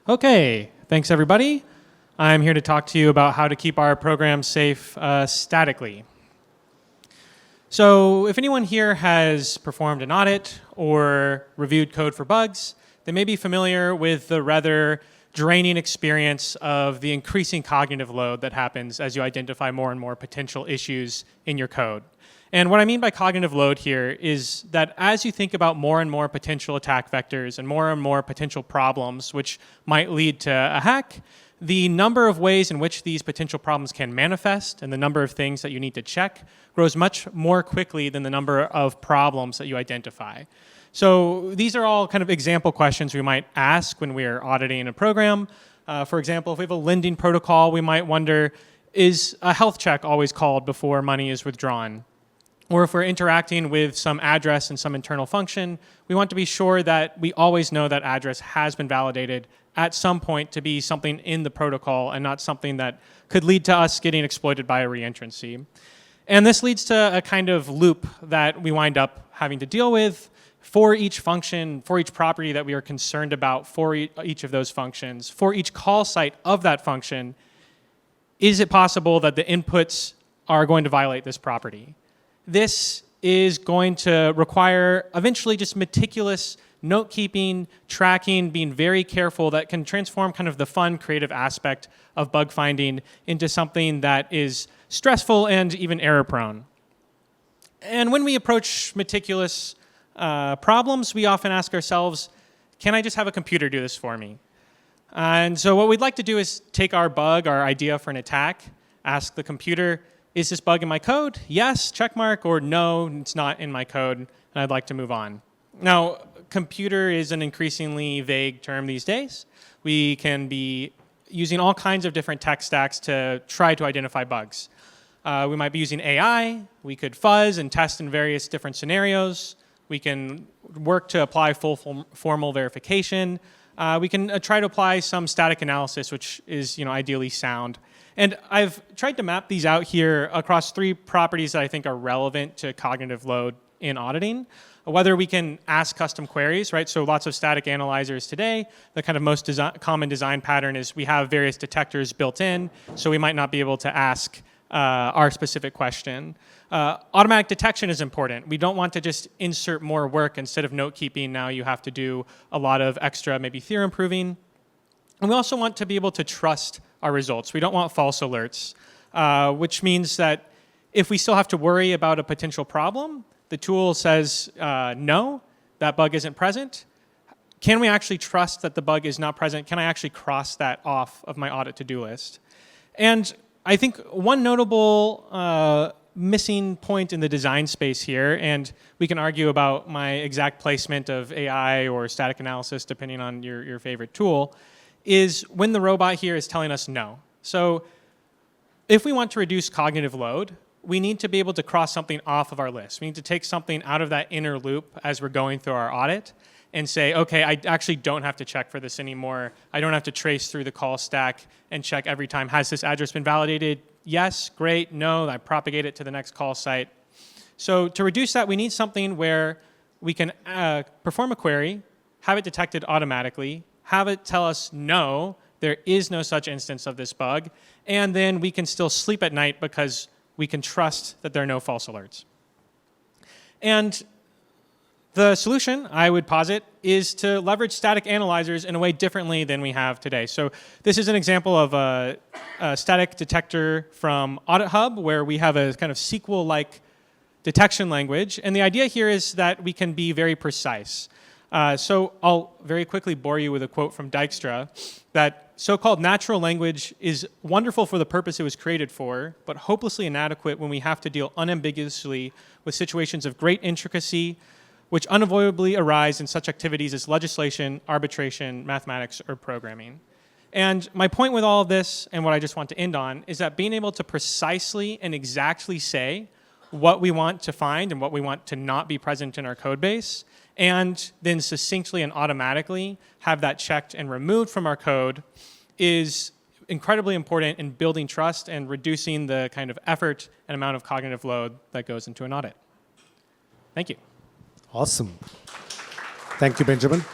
Okay, thanks everybody. I'm here to talk to you about how to keep our program safe statically. So if anyone here has performed an audit or reviewed code for bugs, they may be familiar with the rather draining experience of the increasing cognitive load that happens as you identify more and more potential issues in your code. And what I mean by cognitive load here is that as you think about more and more potential attack vectors and more potential problems which might lead to a hack, the number of ways in which these potential problems can manifest and the number of things that you need to check grows much more quickly than the number of problems that you identify. So these are all kind of example questions we might ask when we're auditing a program. For example, if we have a lending protocol, we might wonder, is a health check always called before money is withdrawn? Or if we're interacting with some address and some internal function, we want to be sure that we always know that address has been validated at some point to be something in the protocol and not something that could lead to us getting exploited by a reentrancy. And this leads to a kind of loop that we wind up having to deal with for each function, for each property that we are concerned about for each of those functions, for each call site of that function. Is it possible that the inputs are going to violate this property? This is going to require eventually just meticulous note-keeping, tracking, being very careful that can transform kind of the fun, creative aspect of bug finding into something that is stressful and even error-prone. And when we approach meticulous problems, we often ask ourselves, can I just have a computer do this for me? And so what we'd like to do is take our bug, our idea for an attack, ask the computer, is this bug in my code? Yes, check mark, or no, it's not in my code, and I'd like to move on. Now, computer is an increasingly vague term these days. We can be using all kinds of different tech stacks to try to identify bugs. We might be using AI. We could fuzz and test in various different scenarios. We can work to apply full formal verification. We can try to apply some static analysis, which is ideally sound. And I've tried to map these out here across 3 properties that I think are relevant to cognitive load in auditing. Whether we can ask custom queries, right? So lots of static analyzers today, the kind of most common design pattern is we have various detectors built in, so we might not be able to ask our specific question. Automatic detection is important. We don't want to just insert more work instead of note keeping. Now you have to do a lot of extra maybe theorem proving. And we also want to be able to trust our results. We don't want false alerts, which means that if we still have to worry about a potential problem, the tool says, no, that bug isn't present. Can we actually trust that the bug is not present? Can I actually cross that off of my audit to-do list? And I think one notable missing point in the design space here, and we can argue about my exact placement of AI or static analysis depending on your favorite tool, is when the robot here is telling us no. So if we want to reduce cognitive load, we need to be able to cross something off of our list. We need to take something out of that inner loop as we're going through our audit and say, okay, I actually don't have to check for this anymore. I don't have to trace through the call stack and check every time, has this address been validated? Yes, great, no, I propagate it to the next call site. So to reduce that, we need something where we can perform a query, have it detected automatically, have it tell us, no, there is no such instance of this bug, and then we can still sleep at night because we can trust that there are no false alerts. And the solution, I would posit, is to leverage static analyzers in a way differently than we have today. So this is an example of a static detector from Audit Hub, where we have a kind of SQL-like detection language. And the idea here is that we can be very precise. So I'll very quickly bore you with a quote from Dijkstra that so-called natural language is wonderful for the purpose it was created for, but hopelessly inadequate when we have to deal unambiguously with situations of great intricacy, which unavoidably arise in such activities as legislation, arbitration, mathematics, or programming. And my point with all of this, and what I just want to end on, is that being able to precisely and exactly say what we want to find and what we want to not be present in our code base, and then succinctly and automatically have that checked and removed from our code is incredibly important in building trust and reducing the kind of effort and amount of cognitive load that goes into an audit. Thank you. Awesome. Thank you, Benjamin.